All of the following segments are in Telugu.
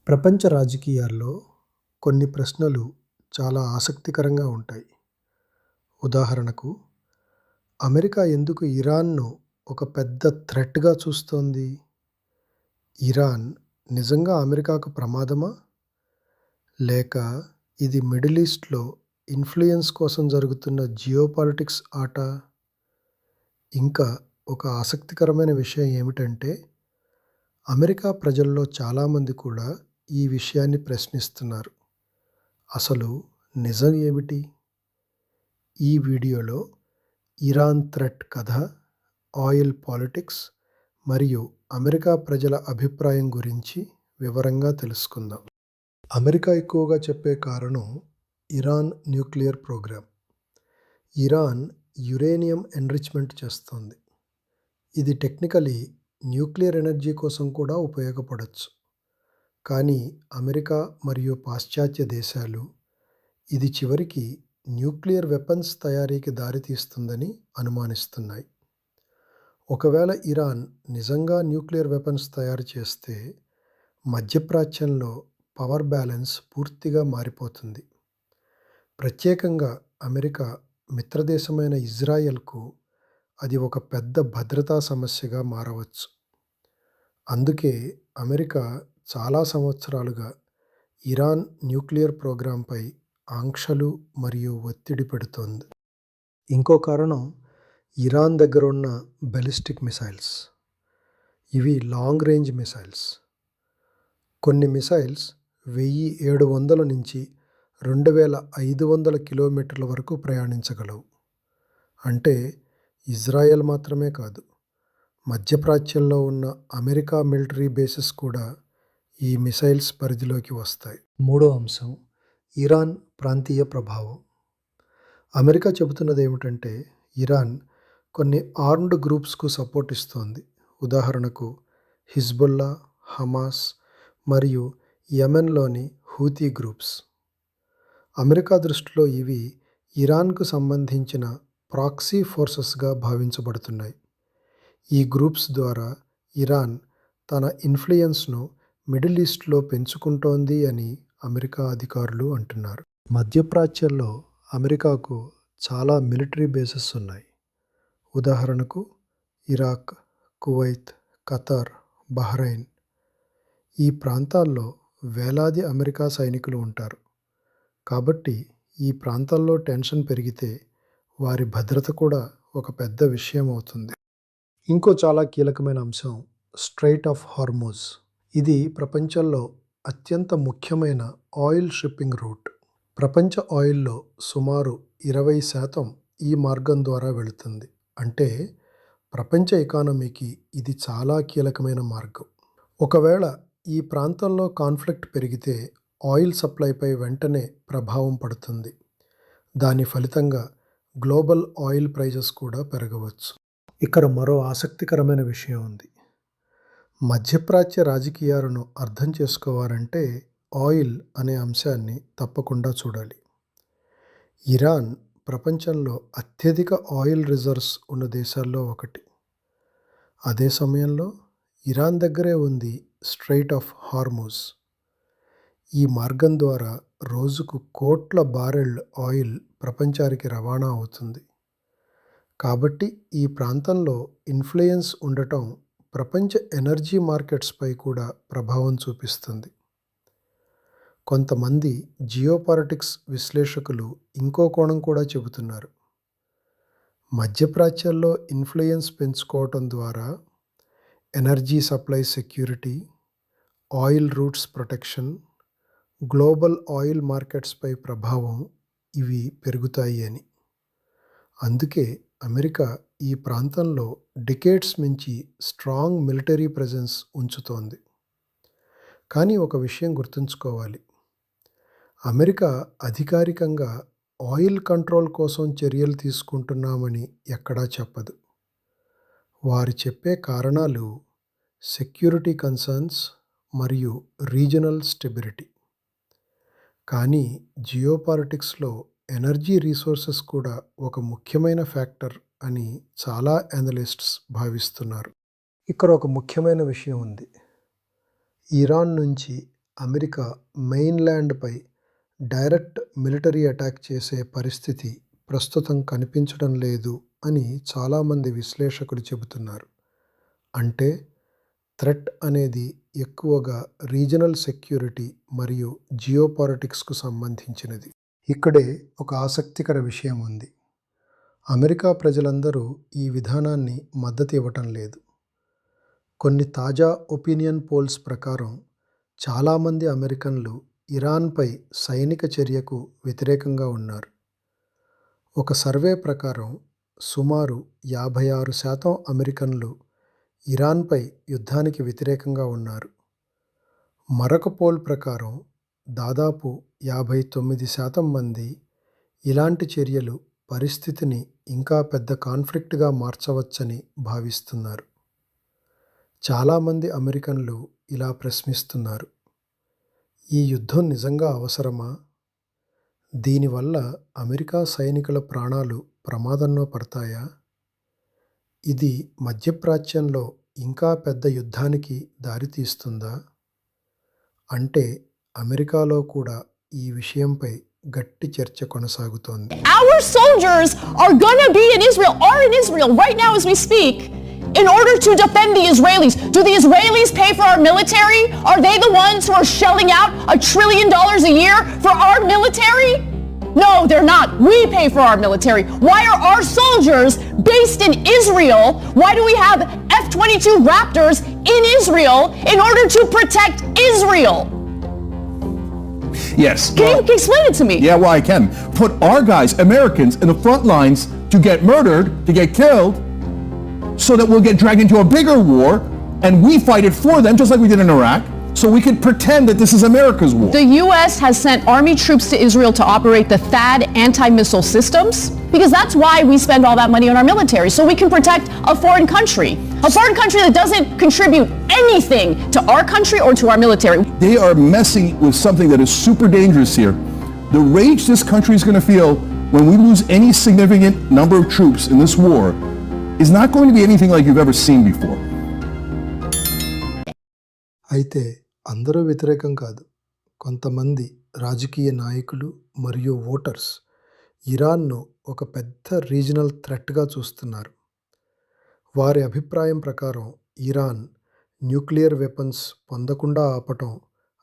ప్రపంచ రాజకీయాల్లో కొన్ని ప్రశ్నలు చాలా ఆసక్తికరంగా ఉంటాయి. ఉదాహరణకు, అమెరికా ఎందుకు ఇరాన్‌ను ఒక పెద్ద థ్రెట్‌గా చూస్తోంది? ఇరాన్ నిజంగా అమెరికాకు ప్రమాదమా? లేక ఇది మిడిల్ ఈస్ట్‌లో ఇన్‌ఫ్లూయెన్స్ కోసం జరుగుతున్న జియోపాలిటిక్స్ ఆటా? ఇంకా ఒక ఆసక్తికరమైన విషయం ఏమిటంటే, అమెరికా ప్రజల్లో చాలామంది కూడా ఈ విషయాన్ని ప్రశ్నిస్తున్నారు. అసలు నిజం ఏమిటి? ఈ వీడియోలో ఇరాన్ థ్రెట్ కథ, ఆయిల్ పాలిటిక్స్ మరియు అమెరికా ప్రజల అభిప్రాయం గురించి వివరంగా తెలుసుకుందాం. అమెరికా ఎక్కువగా చెప్పే కారణం Iran nuclear programme. Iran uranium enrichment చేస్తోంది. ఇది టెక్నికలీ న్యూక్లియర్ ఎనర్జీ కోసం కూడా ఉపయోగపడొచ్చు. కానీ అమెరికా మరియు పాశ్చాత్య దేశాలు ఇది చివరికి న్యూక్లియర్ వెపన్స్ తయారీకి దారితీస్తుందని అనుమానిస్తున్నాయి. ఒకవేళ ఇరాన్ నిజంగా న్యూక్లియర్ వెపన్స్ తయారు చేస్తే మధ్యప్రాచ్యంలో పవర్ బ్యాలెన్స్ పూర్తిగా మారిపోతుంది. ప్రత్యేకంగా అమెరికా మిత్రదేశమైన ఇజ్రాయెల్కు అది ఒక పెద్ద భద్రతా సమస్యగా మారవచ్చు. అందుకే అమెరికా చాలా సంవత్సరాలుగా ఇరాన్ న్యూక్లియర్ ప్రోగ్రాంపై ఆంక్షలు మరియు ఒత్తిడి పెడుతోంది. ఇంకో కారణం ఇరాన్ దగ్గర ఉన్న బాలిస్టిక్ మిసైల్స్. ఇవి లాంగ్ రేంజ్ మిసైల్స్. కొన్ని మిసైల్స్ 1700 నుంచి 2500 కిలోమీటర్ల వరకు ప్రయాణించగలవు. అంటే ఇజ్రాయెల్ మాత్రమే కాదు, మధ్యప్రాచ్యంలో ఉన్న అమెరికా మిలిటరీ బేసెస్ కూడా ఈ మిసైల్స్ పరిధిలోకి వస్తాయి. మూడో అంశం ఇరాన్ ప్రాంతీయ ప్రభావం. అమెరికా చెబుతున్నది ఏమిటంటే, ఇరాన్ కొన్ని ఆర్మ్డ్ గ్రూప్స్కు సపోర్ట్ ఇస్తోంది. ఉదాహరణకు హిజ్బుల్లా, హమాస్ మరియు యెమెన్లోని హూతీ గ్రూప్స్. అమెరికా దృష్టిలో ఇవి ఇరాన్కు సంబంధించిన ప్రాక్సీ ఫోర్సెస్గా భావించబడుతున్నాయి. ఈ గ్రూప్స్ ద్వారా ఇరాన్ తన ఇన్ఫ్లుయెన్స్ను మిడిల్ ఈస్ట్లో పెంచుకుంటోంది అని అమెరికా అధికారులు అంటున్నారు. మధ్యప్రాచ్యంలో అమెరికాకు చాలా మిలిటరీ బేసెస్ ఉన్నాయి. ఉదాహరణకు ఇరాక్, కువైత్, ఖతార్, బహ్రెయిన్. ఈ ప్రాంతాల్లో వేలాది అమెరికా సైనికులు ఉంటారు. కాబట్టి ఈ ప్రాంతాల్లో టెన్షన్ పెరిగితే వారి భద్రత కూడా ఒక పెద్ద విషయం అవుతుంది. ఇంకో చాలా కీలకమైన అంశం స్ట్రెయిట్ ఆఫ్ హార్మూజ్. ఇది ప్రపంచంలో అత్యంత ముఖ్యమైన ఆయిల్ షిప్పింగ్ రూట్. ప్రపంచ ఆయిల్లో సుమారు 20% ఈ మార్గం ద్వారా వెళుతుంది. అంటే ప్రపంచ ఎకానమీకి ఇది చాలా కీలకమైన మార్గం. ఒకవేళ ఈ ప్రాంతంలో కాన్ఫ్లిక్ట్ పెరిగితే ఆయిల్ సప్లైపై వెంటనే ప్రభావం పడుతుంది. దాని ఫలితంగా గ్లోబల్ ఆయిల్ ప్రైజెస్ కూడా పెరగవచ్చు. ఇక్కడ మరో ఆసక్తికరమైన విషయం ఉంది. మధ్యప్రాచ్య రాజకీయాలను అర్థం చేసుకోవాలంటే ఆయిల్ అనే అంశాన్ని తప్పకుండా చూడాలి. ఇరాన్ ప్రపంచంలో అత్యధిక ఆయిల్ రిజర్వ్స్ ఉన్న దేశాల్లో ఒకటి. అదే సమయంలో ఇరాన్ దగ్గరే ఉంది స్ట్రెయిట్ ఆఫ్ హార్మూజ్. ఈ మార్గం ద్వారా రోజుకు కోట్ల బారెళ్ల ఆయిల్ ప్రపంచానికి రవాణా అవుతుంది. కాబట్టి ఈ ప్రాంతంలో ఇన్ఫ్లుయెన్స్ ఉండటం ప్రపంచ ఎనర్జీ మార్కెట్స్పై కూడా ప్రభావం చూపిస్తుంది. కొంతమంది జియోపాలిటిక్స్ విశ్లేషకులు ఇంకో కోణం కూడా చెబుతున్నారు. మధ్యప్రాచ్యంలో ఇన్ఫ్లుయెన్స్ పెంచుకోవటం ద్వారా energy supply security, oil routes protection, global oil మార్కెట్స్పై ప్రభావం ఇవి పెరుగుతాయి అని. అందుకే అమెరికా ఈ ప్రాంతంలో డికేడ్స్ నుంచి స్ట్రాంగ్ మిలిటరీ ప్రెజెన్స్ ఉంచుతోంది. కానీ ఒక విషయం గుర్తుంచుకోవాలి. అమెరికా అధికారికంగా ఆయిల్ కంట్రోల్ కోసం చర్యలు తీసుకుంటున్నామని ఎక్కడా చెప్పదు. వారు చెప్పే కారణాలు సెక్యూరిటీ కన్సర్న్స్ మరియు రీజనల్ స్టెబిలిటీ. కానీ జియోపాలిటిక్స్లో ఎనర్జీ రిసోర్సెస్ కూడా ఒక ముఖ్యమైన ఫ్యాక్టర్ అని చాలా అనలిస్ట్స్ భావిస్తున్నారు. ఇక్కడ ఒక ముఖ్యమైన విషయం ఉంది. ఇరాన్ నుంచి అమెరికా మెయిన్‌ల్యాండ్‌పై డైరెక్ట్ మిలిటరీ అటాక్ చేసే పరిస్థితి ప్రస్తుతం కనిపించడం లేదు అని చాలామంది విశ్లేషకులు చెబుతున్నారు. అంటే థ్రెట్ అనేది ఎక్కువగా రీజనల్ సెక్యూరిటీ మరియు జియోపాలిటిక్స్‌కు సంబంధించినది. ఇక్కడే ఒక ఆసక్తికర విషయం ఉంది. అమెరికా ప్రజలందరూ ఈ విధానాన్ని మద్దతు ఇవ్వటం లేదు. కొన్ని తాజా ఒపీనియన్ పోల్స్ ప్రకారం చాలామంది అమెరికన్లు ఇరాన్పై సైనిక చర్యకు వ్యతిరేకంగా ఉన్నారు. ఒక సర్వే ప్రకారం సుమారు 56% అమెరికన్లు ఇరాన్పై యుద్ధానికి వ్యతిరేకంగా ఉన్నారు. మరొక పోల్ ప్రకారం దాదాపు 59% మంది ఇలాంటి చర్యలు పరిస్థితిని ఇంకా పెద్ద కాన్ఫ్లిక్ట్గా మార్చవచ్చని భావిస్తున్నారు. చాలామంది అమెరికన్లు ఇలా ప్రశ్నిస్తున్నారు, ఈ యుద్ధం నిజంగా అవసరమా? దీనివల్ల అమెరికా సైనికుల ప్రాణాలు ప్రమాదంలో పడతాయా? ఇది మధ్యప్రాచ్యంలో ఇంకా పెద్ద యుద్ధానికి దారితీస్తుందా? అంటే అమెరికాలో కూడా ఈ విషయంపై గట్టి చర్చ కొనసాగుతోంది. Our soldiers are gonna be in Israel, are in Israel right now as we speak, in order to defend the Israelis. Do the Israelis pay for our military? Are they the ones who are shelling out $1 trillion a year for our military? No, they're not. We pay for our military. Why are our soldiers based in Israel? Why do we have F-22 Raptors in Israel in order to protect Israel? Yes. Can you explain it to me? Yeah, well, I can. Put our guys, Americans, in the front lines to get murdered, to get killed, so that we'll get dragged into a bigger war, and we fight it for them, just like we did in Iraq, so we can pretend that this is America's war. The U.S. has sent army troops to Israel to operate the THAAD anti-missile systems, because that's why we spend all that money on our military, so we can protect a foreign country that doesn't contribute anything to our country or to our military. They are messing with something that is super dangerous here. The rage this country is going to feel when we lose any significant number of troops in this war is not going to be anything like you've ever seen before. అయితే అందరూ వ్యతిరేకం కాదు. కొంతమంది రాజకీయ నాయకులు మరియు ఓటర్స్ ఇరాన్ను ఒక పెద్ద రీజనల్ థ్రెట్గా చూస్తున్నారు. వారి అభిప్రాయం ప్రకారం ఇరాన్ న్యూక్లియర్ వెపన్స్ పొందకుండా ఆపటం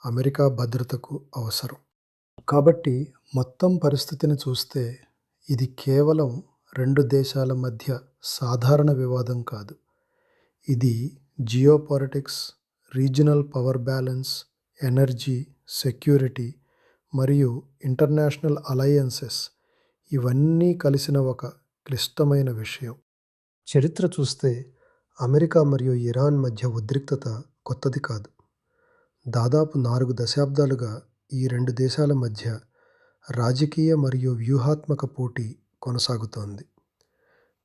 అమెరికా భద్రతకు అవసరం. కాబట్టి మొత్తం పరిస్థితిని చూస్తే ఇది కేవలం 2 దేశాల మధ్య సాధారణ వివాదం కాదు. ఇది geopolitics, regional power balance, energy, security మరియు ఇంటర్నేషనల్ అలయన్సెస్ ఇవన్నీ కలిసిన ఒక క్లిష్టమైన విషయం. చరిత్ర చూస్తే అమెరికా మరియు ఇరాన్ మధ్య ఉద్రిక్తత కొత్తది కాదు. దాదాపు 4 దశాబ్దాలుగా ఈ 2 దేశాల మధ్య రాజకీయ మరియు వ్యూహాత్మక పోటీ కొనసాగుతోంది.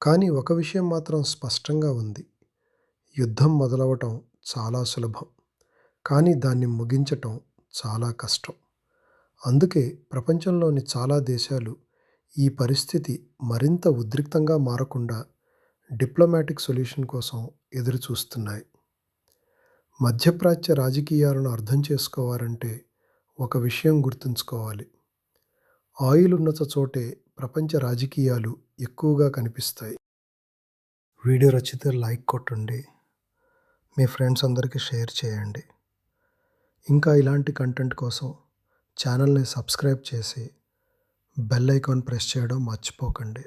కానీ ఒక విషయం మాత్రం స్పష్టంగా ఉంది. యుద్ధం మొదలవటం చాలా సులభం, కానీ దాన్ని ముగించటం చాలా కష్టం. అందుకే ప్రపంచంలోని చాలా దేశాలు ఈ పరిస్థితి మరింత ఉద్రిక్తంగా మారకుండా డిప్లొమాటిక్ సొల్యూషన్ కోసం ఎదురు చూస్తున్నాయి. మధ్యప్రాచ్య రాజకీయాలను అర్థం చేసుకోవాలంటే ఒక విషయం గుర్తుంచుకోవాలి. ఆయిల్ ఉన్నత చోటే ప్రపంచ రాజకీయాలు ఎక్కువగా కనిపిస్తాయి. వీడియో నచ్చితే లైక్ కొట్టండి, మీ ఫ్రెండ్స్ అందరికీ షేర్ చేయండి. ఇంకా ఇలాంటి కంటెంట్ కోసం ఛానల్ని సబ్స్క్రైబ్ చేసి బెల్ ఐకాన్ ప్రెస్ చేయడం మర్చిపోకండి.